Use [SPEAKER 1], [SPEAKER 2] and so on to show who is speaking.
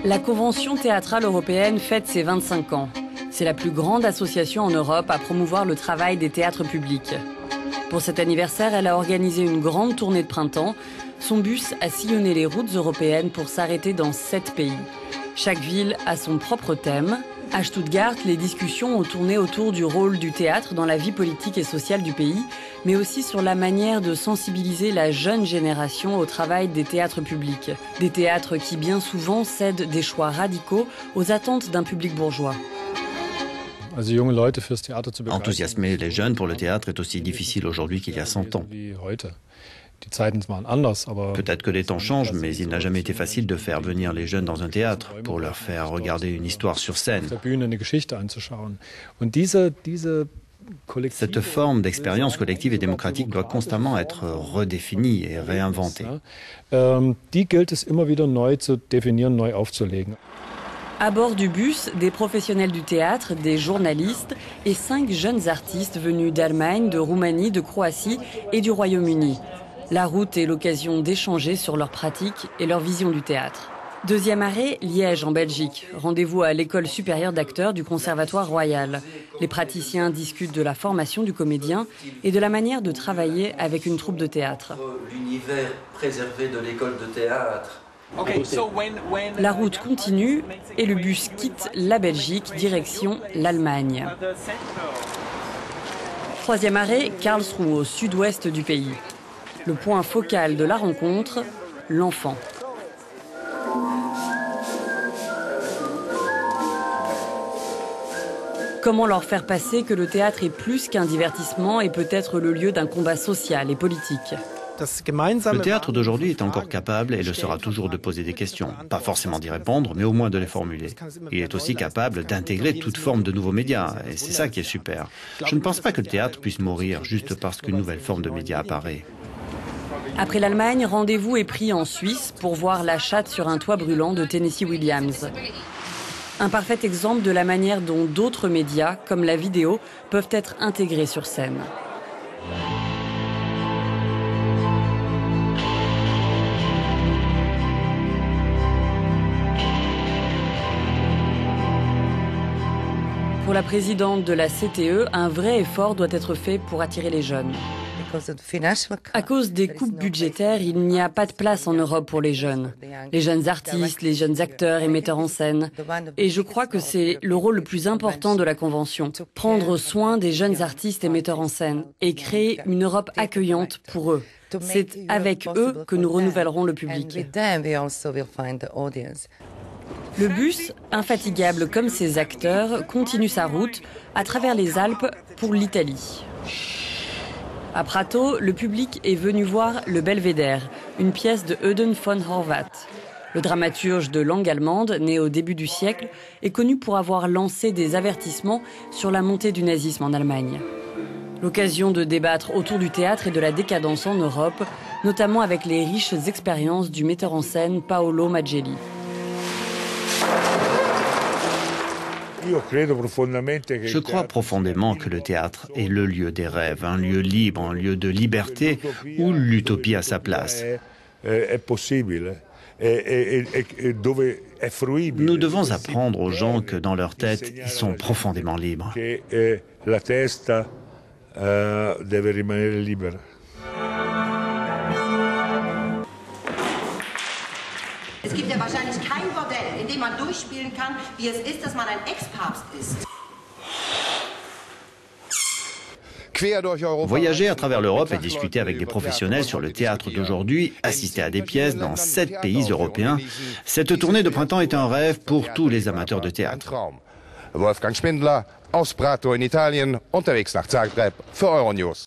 [SPEAKER 1] La Convention théâtrale européenne fête ses 25 ans. C'est la plus grande association en Europe à promouvoir le travail des théâtres publics. Pour cet anniversaire, elle a organisé une grande tournée de printemps. Son bus a sillonné les routes européennes pour s'arrêter dans 7 pays. Chaque ville a son propre thème. À Stuttgart, les discussions ont tourné autour du rôle du théâtre dans la vie politique et sociale du pays, mais aussi sur la manière de sensibiliser la jeune génération au travail des théâtres publics. Des théâtres qui bien souvent cèdent des choix radicaux aux attentes d'un public bourgeois.
[SPEAKER 2] Enthousiasmer les jeunes pour le théâtre est aussi difficile aujourd'hui qu'il y a 100 ans. Peut-être que les temps changent, mais il n'a jamais été facile de faire venir les jeunes dans un théâtre pour leur faire regarder une histoire sur scène. Cette forme d'expérience collective et démocratique doit constamment être redéfinie et réinventée.
[SPEAKER 1] À bord du bus, des professionnels du théâtre, des journalistes et 5 jeunes artistes venus d'Allemagne, de Roumanie, de Croatie et du Royaume-Uni. La route est l'occasion d'échanger sur leurs pratiques et leur vision du théâtre. Deuxième arrêt, Liège en Belgique. Rendez-vous à l'école supérieure d'acteurs du Conservatoire Royal. Les praticiens discutent de la formation du comédien et de la manière de travailler avec une troupe de théâtre.
[SPEAKER 3] L'univers préservé de l'école de théâtre.
[SPEAKER 1] La route continue et le bus quitte la Belgique, direction l'Allemagne. Troisième arrêt, Karlsruhe, au sud-ouest du pays. Le point focal de la rencontre, l'enfant. Comment leur faire passer que le théâtre est plus qu'un divertissement et peut être le lieu d'un combat social et politique?
[SPEAKER 2] Le théâtre d'aujourd'hui est encore capable et le sera toujours de poser des questions. Pas forcément d'y répondre, mais au moins de les formuler. Il est aussi capable d'intégrer toute forme de nouveaux médias, et c'est ça qui est super. Je ne pense pas que le théâtre puisse mourir juste parce qu'une nouvelle forme de média apparaît.
[SPEAKER 1] Après l'Allemagne, rendez-vous est pris en Suisse pour voir La chatte sur un toit brûlant de Tennessee Williams. Un parfait exemple de la manière dont d'autres médias, comme la vidéo, peuvent être intégrés sur scène. Pour la présidente de la CTE, un vrai effort doit être fait pour attirer les jeunes. À cause des coupes budgétaires, il n'y a pas de place en Europe pour les jeunes artistes, les jeunes acteurs et metteurs en scène. Et je crois que c'est le rôle le plus important de la Convention, prendre soin des jeunes artistes et metteurs en scène et créer une Europe accueillante pour eux. C'est avec eux que nous renouvellerons le public. Le bus, infatigable comme ses acteurs, continue sa route à travers les Alpes pour l'Italie. À Prato, le public est venu voir Le Belvédère, une pièce de Eugen von Horvath. Le dramaturge de langue allemande, né au début du siècle, est connu pour avoir lancé des avertissements sur la montée du nazisme en Allemagne. L'occasion de débattre autour du théâtre et de la décadence en Europe, notamment avec les riches expériences du metteur en scène Paolo Maggelli.
[SPEAKER 2] Je crois profondément que le théâtre est le lieu des rêves, un lieu libre, un lieu de liberté où l'utopie a sa place. Nous devons apprendre aux gens que dans leur tête, ils sont profondément libres.
[SPEAKER 4] Es gibt ja wahrscheinlich kein Bordell, in dem man durchspielen kann, wie es ist, dass man ein Ex-Papst ist.
[SPEAKER 2] Voyager à travers l'Europe et discuter avec des professionnels sur le théâtre d'aujourd'hui, assister à des pièces dans 7 pays européens, cette tournée de printemps est un rêve pour tous les amateurs de théâtre.
[SPEAKER 5] Wolfgang Spindler aus Prato in Italien, unterwegs nach Zagreb für Euronews.